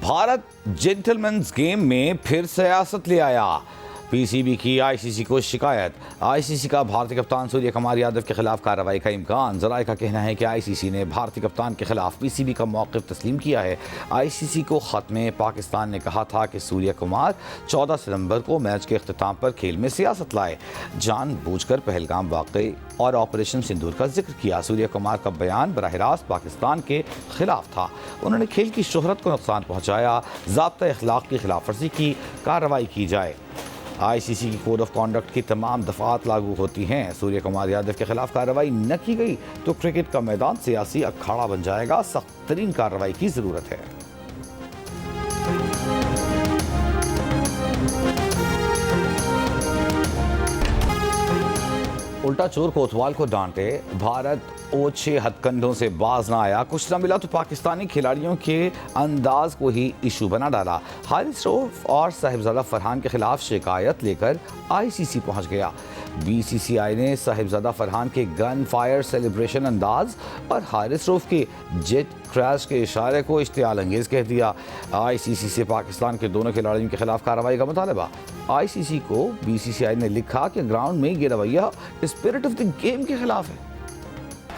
Bharat gentleman's game में फिर सियासत ले आया। पीसीबी की आईसीसी को शिकायत। आईसीसी का भारतीय कप्तान सूर्य कुमार यादव के खिलाफ कार्रवाई का इम्कान। जराये का कहना है कि आईसीसी ने भारतीय कप्तान के खिलाफ पीसीबी का मौक़िफ़ तस्लीम किया है। आईसीसी को ख़त में पाकिस्तान ने कहा था कि सूर्य कुमार 14 सितंबर को मैच के अख्तिताम पर खेल में सियासत लाए, जानबूझकर पहलगाम वाक़ई और ऑपरेशन सिंदूर का जिक्र किया। सूर्य कुमार का बयान बराह रास्त पाकिस्तान के खिलाफ था। उन्होंने खेल की शोहरत को नुकसान पहुँचाया, ज़ाब्ता अखलाक की खिलाफ वर्जी की कार्रवाई की जाए। आईसीसी की कोड ऑफ कॉन्डक्ट की तमाम दफ़ात लागू होती हैं। सूर्य कुमार यादव के खिलाफ कार्रवाई न की गई तो क्रिकेट का मैदान सियासी अखाड़ा बन जाएगा। सख्त तरीन कार्रवाई की ज़रूरत है। उल्टा चोर कोतवाल को डांटे, भारत ओछे हथकंडों से बाज ना आया। कुछ ना मिला तो पाकिस्तानी खिलाड़ियों के अंदाज को ही इशू बना डाला। हारिस रऊफ और साहिबजादा फरहान के खिलाफ शिकायत लेकर आईसीसी पहुंच गया। बीसीसीआई ने साहिबजादा फरहान के गन फायर सेलिब्रेशन अंदाज और हारिस रऊफ के जेट क्रैश के इशारे को इश्तियाल अंगेज कह दिया। आईसीसी से पाकिस्तान के दोनों खिलाड़ियों के खिलाफ कार्रवाई का मुतालबा। आईसीसी को बीसीसीआई ने लिखा कि ग्राउंड में ये रवैया स्पिरिट ऑफ द गेम के खिलाफ है।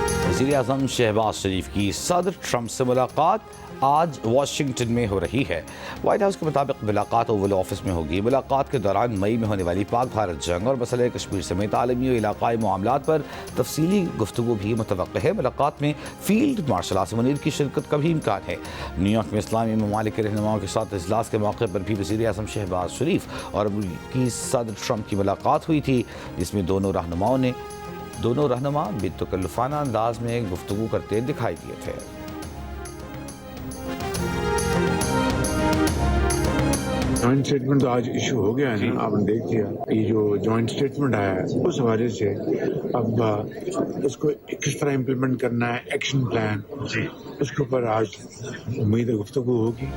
वज़ीर-ए-आज़म शहबाज शरीफ की सदर ट्रंप से मुलाकात आज वाशिंगटन में हो रही है। व्हाइट हाउस के मुताबिक मुलाकात ओवल ऑफिस में होगी। मुलाकात के दौरान मई में होने वाली पाक भारत जंग और मसले कश्मीर समेत आलमी और इलाकाई मामलात पर तफसीली गुफ्तगू भी मुतवक्किह है। मुलाकात में फील्ड मार्शल आसिम मुनीर की शिरकत का भी इम्कान है। न्यूयॉर्क में इस्लामी ममालिक के रहनुमाओं के साथ इजलास के मौके पर भी वज़ीर-ए-आज़म शहबाज शरीफ और अमेरिकी सदर ट्रंप की मुलाकात हुई थी, जिसमें दोनों रहनुमा बेतकल्लुफ़ाना अंदाज में गुफ्तगू करते दिखाई दिए थे। जॉइंट स्टेटमेंट तो आज इशू हो गया है ना, आपने देख लिया। ये जो जॉइंट स्टेटमेंट आया है उस हवाले से अब उसको किस तरह इम्प्लीमेंट करना है, एक्शन प्लान जी, उसके ऊपर आज उम्मीद है गुफ्तगू होगी।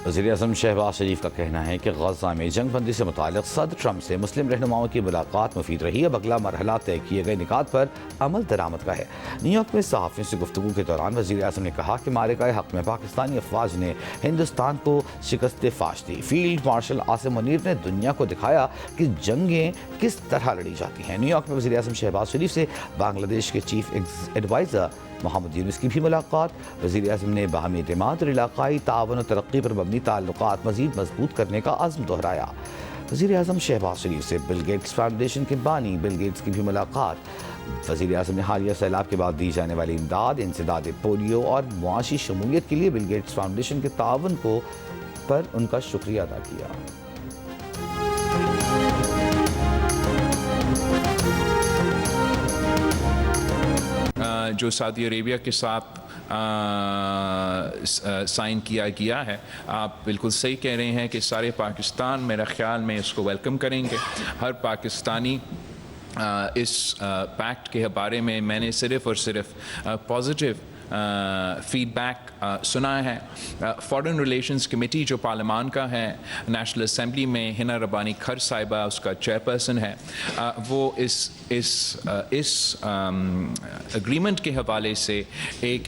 वज़ीर-ए-आज़म शहबाज शरीफ का कहना है कि गज़ा में जंगबंदी से मुताल्लिक़ सदर ट्रंप से मुस्लिम रहनुमाओं की मुलाकात मुफीद रही। अब अगला मरहला तय किए गए निकात पर अमल दरामद का है। न्यूयॉर्क में सहाफ़ियों से गुफ्तगू के दौरान वज़ीर-ए-आज़म ने कहा कि मारिकाए हक़ में पाकिस्तानी अफवाज ने हिंदुस्तान को शिकस्त फाश दी। फील्ड मार्शल आसिम मुनीर ने दुनिया को दिखाया कि जंगें किस तरह लड़ी जाती हैं। न्यूयॉर्क में वज़ीर-ए-आज़म शहबाज शरीफ से बांग्लादेश के चीफ एडवाइज़र मोहम्मद यूनुस की भी मुलाकात। वज़ीर-ए-आज़म ने बाहमी एतमाद और इलाकाई ताअवुन और तरक्की पर मबनी ताल्लुकात मज़ीद मजबूत करने का अज़्म दोहराया। वज़ीर-ए-आज़म शहबाज शरीफ से बिल गेट्स फाउंडेशन के बानी बिल गेट्स की भी मुलाकात। वज़ीर-ए-आज़म ने हालिया सैलाब के बाद दी जाने वाली इमदाद, इंसदाद पोलियो और मुआशी शमूलियत के लिए बिल गेट्स फाउंडेशन के ताअवुन पर उनका शुक्रिया अदा किया। जो सऊदी अरेबिया के साथ साइन किया गया है, आप बिल्कुल सही कह रहे हैं कि सारे पाकिस्तान मेरा ख्याल में इसको वेलकम करेंगे। हर पाकिस्तानी इस पैक्ट के बारे में मैंने सिर्फ़ और सिर्फ पॉजिटिव फीडबैक सुना है। फॉरेन रिलेशंस कमेटी जो पार्लियामान का है, नेशनल असम्बली में हिना रब्बानी खर साहिबा उसका चेयरपर्सन है, वो इस एग्रीमेंट के हवाले से एक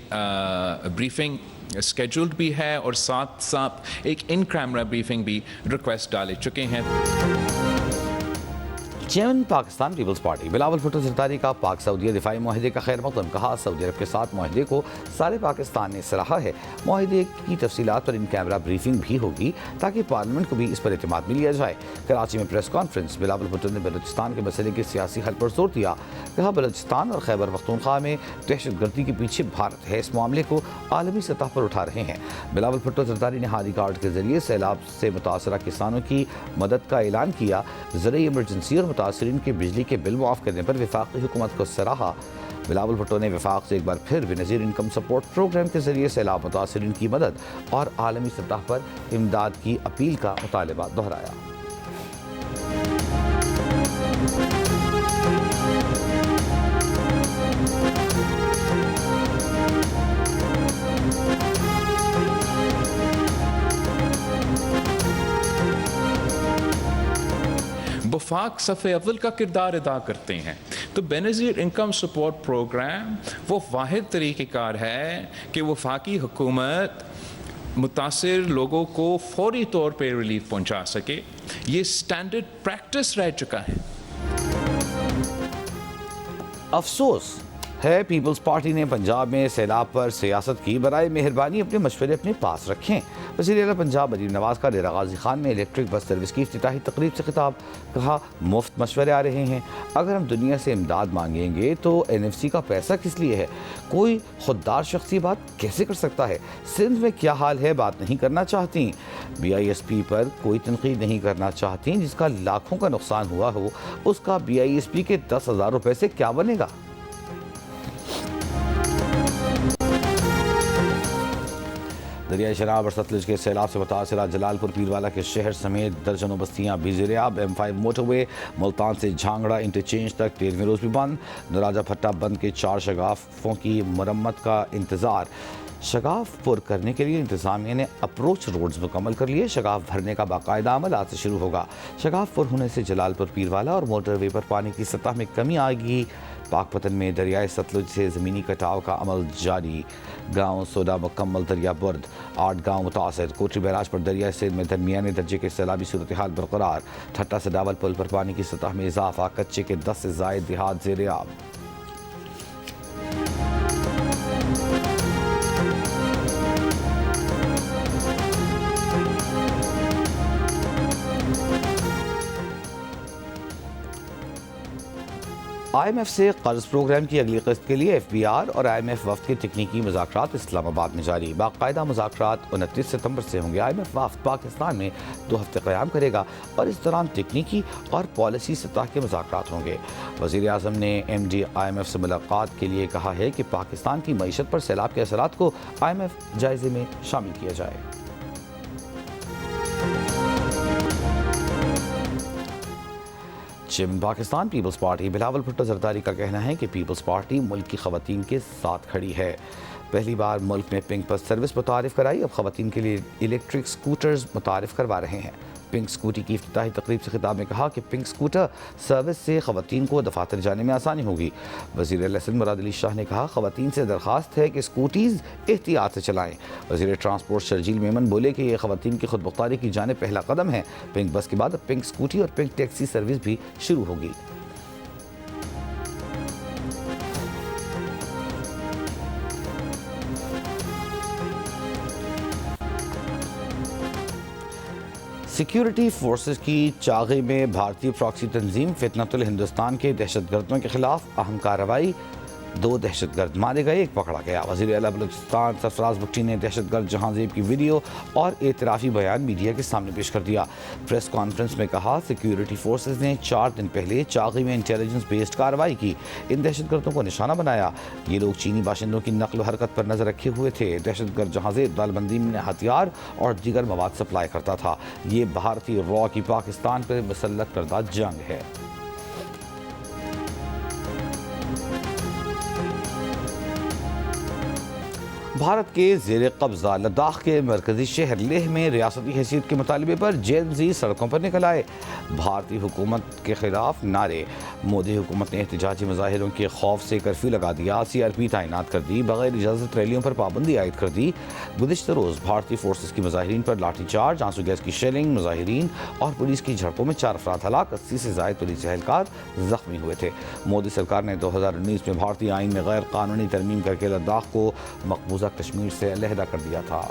ब्रीफिंग स्केड्यूल्ड भी है और साथ साथ एक इन कैमरा ब्रीफिंग भी रिक्वेस्ट डाले चुके हैं। चेयरमैन पाकिस्तान पीपल्स पार्टी बिलावल भुट्टो ज़रदारी का पाक सऊदी दिफाई माहिदे का खैर मकदम। कहा, सऊदी अरब के साथ माहिदे को सारे पाकिस्तान ने सराहा है। माहिदे की तफसीलात पर इन कैमरा ब्रीफिंग भी होगी ताकि पार्लियामेंट को भी इस पर एतमाद में लिया जाए। कराची में प्रेस कॉन्फ्रेंस बिलावल भुट्टो ने बलूचिस्तान के मसले के सियासी हल पर जोर दिया। कहा, बलूचिस्तान और खैबर पख्तूनख्वा में दहशत गर्दी के पीछे भारत है। इस मामले को आलमी सतह पर उठा रहे हैं। बिलावल भुट्टो ज़रदारी ने हादी कार्ड के जरिए सैलाब से मुतासरा किसानों की मदद का ऐलान किया। ज़रिए इमरजेंसी और मुतासरीन के बिजली के बिल मुआफ़ करने पर वफाकी हुकूमत को सराहा। बिलावल भुट्टो ने वफाक से एक बार फिर बेनज़ीर इनकम सपोर्ट प्रोग्राम के जरिए सैलाब मुतासरीन की मदद और आलमी सतह पर इमदाद की अपील का मुतालबा दोहराया। वफाक सफ़े अव्वल का किरदार अदा करते हैं। तो बेनज़ीर इनकम सपोर्ट प्रोग्राम वो वाहिद तरीक़ेकार है कि वफाकी हुकूमत मुतासिर लोगों को फौरी तौर पे रिलीफ पहुंचा सके, ये स्टैंडर्ड प्रैक्टिस रह चुका है। अफसोस है पीपल्स पार्टी ने पंजाब में सैलाब पर सियासत की। बराए मेहरबानी अपने मशवरे अपने पास रखें। वज़ीर आला पंजाब मजीद नवाज का डेरा गाजी खान में इलेक्ट्रिक बस सर्विस की इफ्तिताही तकरीब से खिताब। कहा, मुफ्त मशवरे आ रहे हैं, अगर हम दुनिया से इमदाद मांगेंगे तो NFC का पैसा किस लिए है? कोई खुददार शख्स ये बात कैसे कर सकता है? सिंध में क्या हाल है बात नहीं करना चाहती। BISP पर कोई तनकीद नहीं करना चाहती। जिसका लाखों का नुकसान हुआ हो उसका BISP के 10,000 रुपये से क्या बनेगा? दरियाई शराब और सतलुज के सैलाब से मुतासरा जलालपुर पीरवाला के शहर समेत दर्जनों बस्तियां बेज़िरियाब। M5 मोटरवे मुल्तान से झांगड़ा इंटरचेंज तक 13वें रोज भी बंद। नराजा भट्टा बंद के 4 शगाफों की मरम्मत का इंतजार। शगाफ पुर करने के लिए इंतजामिया ने अप्रोच रोड्स मुकम्मल कर लिए। शगाफ भरने का बाकायदा अमल आज से शुरू होगा। शगाफ पुर होने से जलालपुर पीरवाला और मोटरवे पर पानी की सतह में कमी आएगी। पाकपतन में दरियाए सतलुज से ज़मीनी कटाव का अमल जारी। गाँव सोडा मुकम्मल दरिया बुर्द, 8 गाँव मुतासर। कोटरी बैराज पर दरिया सिंध में दरमियाने दर्जे के सैलाबी सूरत हाल बरकरार। ठट्टा से डावल पुल पर पानी की सतह में इजाफा। कच्चे के 10 से ज़ायद देहात ज़ेर-ए-आब। IMF से कर्ज प्रोग्राम की अगली किस्त के लिए FBR और IMF वफ्द के तकनीकी मुज़ाकरात इस्लामाबाद में जारी। बाकायदा मुज़ाकरात 29 सितंबर से होंगे। IMF वफ्द पाकिस्तान में 2 हफ्ते क़याम करेगा और इस दौरान तकनीकी और पॉलिसी सतह के मुज़ाकरात होंगे। वज़ीर आज़म ने MD IMF से मुलाकात के लिए कहा है कि पाकिस्तान की मईशत पर सैलाब के असरात को IMF जायजे में शामिल किया जाए। चिम पाकिस्तान पीपल्स पार्टी बिलावल भुट्टो जरदारी का कहना है कि पीपल्स पार्टी मुल्क की खवातीन के साथ खड़ी है। पहली बार मुल्क में पिंक बस सर्विस मुतारिफ कराई। अब खवातीन के लिए इलेक्ट्रिक स्कूटर्स मुतारिफ करवा रहे हैं। पिंक स्कूटी की इफ्तिताही तकरीब से खिताब में कहा कि पिंक स्कूटर सर्विस से खवातीन को दफातर जाने में आसानी होगी। वज़ीर लहसन मुराद अली शाह ने कहा, खवातीन से दरख्वास्त है कि स्कूटीज़ एहतियात से चलाएं। वज़ीर ट्रांसपोर्ट शर्जील मेमन बोले कि यह खवातीन की खुद मुख्तारी की जाने पहला कदम है। पिंक बस के बाद पिंक स्कूटी और पिंक टैक्सी सर्विस भी शुरू होगी। सिक्योरिटी फोर्सेस की चागी में भारतीय प्रॉक्सी तंजीम फितनतुल हिंदुस्तान के दहशतगर्दों के खिलाफ अहम कार्रवाई। 2 दहशतगर्द मारे गए, 1 पकड़ा गया। वज़ीर आला बलूचिस्तान सरफराज भुट्टी ने दहशतगर्द जहांजेब की वीडियो और एतराफ़ी बयान मीडिया के सामने पेश कर दिया। प्रेस कॉन्फ्रेंस में कहा, सिक्योरिटी फोर्सेस ने 4 दिन पहले चागी में इंटेलिजेंस बेस्ड कार्रवाई की। इन दहशतगर्दों को निशाना बनाया। ये लोग चीनी बाशिंदों की नकल व हरकत पर नजर रखे हुए थे। दहशतगर्द जहांजेब दालबंदी में हथियार और दीगर मवाद सप्लाई करता था। ये भारतीय रॉ की पाकिस्तान पर मुसल्लत करदा जंग है। भारत के ज़ेर कब्ज़ा लद्दाख के मरकजी शहर लेह में रियासती हैसियत के मुतालबे पर जेन ज़ी सड़कों पर निकल आए। भारतीय हुकूमत के खिलाफ नारे। मोदी हुकूमत ने एहतजाजी मुजाहिरों के खौफ से कर्फ्यू लगा दिया। CRP तैनात कर दी। बगैर इजाज़त रैलियों पर पाबंदी आयद कर दी। गुज़िश्ता रोज़ भारतीय फोर्सेस की मुजाहिरीन पर लाठीचार्ज, आंसू गैस की शेलिंग, मुजाहिरीन और पुलिस की झड़पों में 4 अफराद हलाक, 80 से ज़ायद पुलिस एहलकार जख्मी हुए थे। मोदी सरकार ने 2019 में भारतीय आइन में गैर कानूनी तरमीम करके लद्दाख को मकबूजा कश्मीर से अलहदा कर दिया था।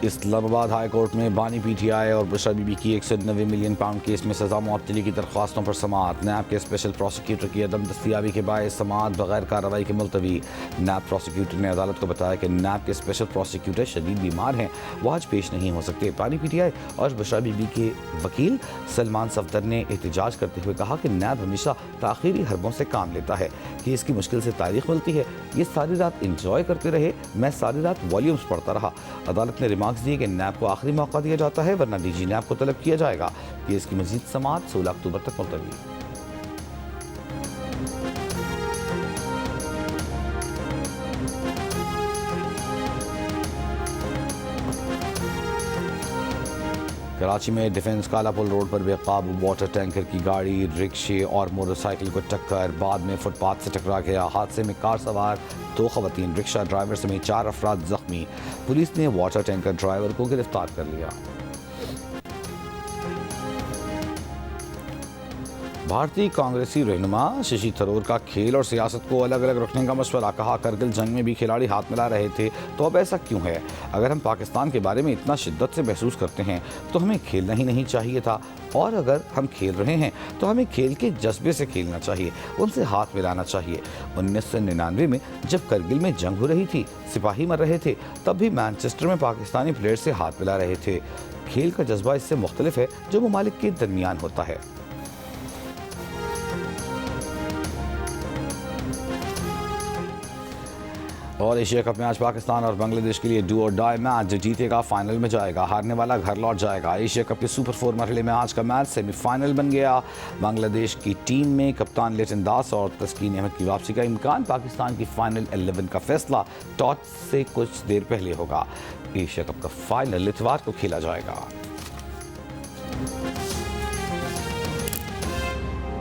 इस्लामाबाद हाई कोर्ट में बानी PTI और बुशरा बीबी की 190 मिलियन पाउंड केस में सजा मुअत्तली की दरख्वास्तों पर समाअत। नैब के स्पेशल प्रोसिक्यूटर की अदम दस्तियाबी के बायस समाअत बगैर कार्रवाई के मुलतवी। नैब प्रोसिक्यूटर ने अदालत को बताया कि नैब के स्पेशल प्रोसिक्यूटर शदीद बीमार हैं, वो आज पेश नहीं हो सकते। बानी PTI और बुशरा बीबी के वकील सलमान सफदर ने एहतजाज करते हुए कहा कि नैब हमेशा ताखीरी हरबों से काम लेता है कि इसकी मुश्किल से तारीख मिलती है। ये सारी रात इंजॉय करते रहे, मैं सारी रात वॉल्यूम्स पढ़ता रहा। अदालत ने रिमार्क्स दिए कि नैब को आखिरी मौका दिया जाता है, वरना DG नैब को तलब किया जाएगा कि इसकी मजीद समाअत 16 अक्टूबर तक मुलतवी। कराची में डिफेंस कालापुल रोड पर बेकाबू वाटर टैंकर की गाड़ी रिक्शे और मोटरसाइकिल को टक्कर, बाद में फुटपाथ से टकरा गया। हादसे में कार सवार 2 खवातीन, रिक्शा ड्राइवर समेत 4 अफराद जख्मी। पुलिस ने वाटर टैंकर ड्राइवर को गिरफ्तार कर लिया। भारतीय कांग्रेसी रहनुमा शशि थरूर का खेल और सियासत को अलग अलग रखने का मशवरा, कहा करगिल जंग में भी खिलाड़ी हाथ मिला रहे थे, तो अब ऐसा क्यों है? अगर हम पाकिस्तान के बारे में इतना शिद्दत से महसूस करते हैं तो हमें खेलना ही नहीं चाहिए था, और अगर हम खेल रहे हैं तो हमें खेल के जज्बे से खेलना चाहिए, उनसे हाथ मिलाना चाहिए। 1999 में जब करगिल में जंग हो रही थी, सिपाही मर रहे थे, तब भी मैनचेस्टर में पाकिस्तानी प्लेयर से हाथ मिला रहे थे। खेल का जज्बा इससे मुख्तलिफ है जो ममालिक के दरमियान होता है। और एशिया कप में आज पाकिस्तान और बांग्लादेश के लिए डू और डाई मैच, जो जीतेगा फाइनल में जाएगा, हारने वाला घर लौट जाएगा। एशिया कप के सुपर 4 मरहले में आज का मैच सेमीफाइनल बन गया। बांग्लादेश की टीम में कप्तान लिटन दास और तस्कीन अहमद की वापसी का इम्कान। पाकिस्तान की फाइनल 11 का फैसला टॉस से कुछ देर पहले होगा। एशिया कप का फाइनल इतवार को खेला जाएगा।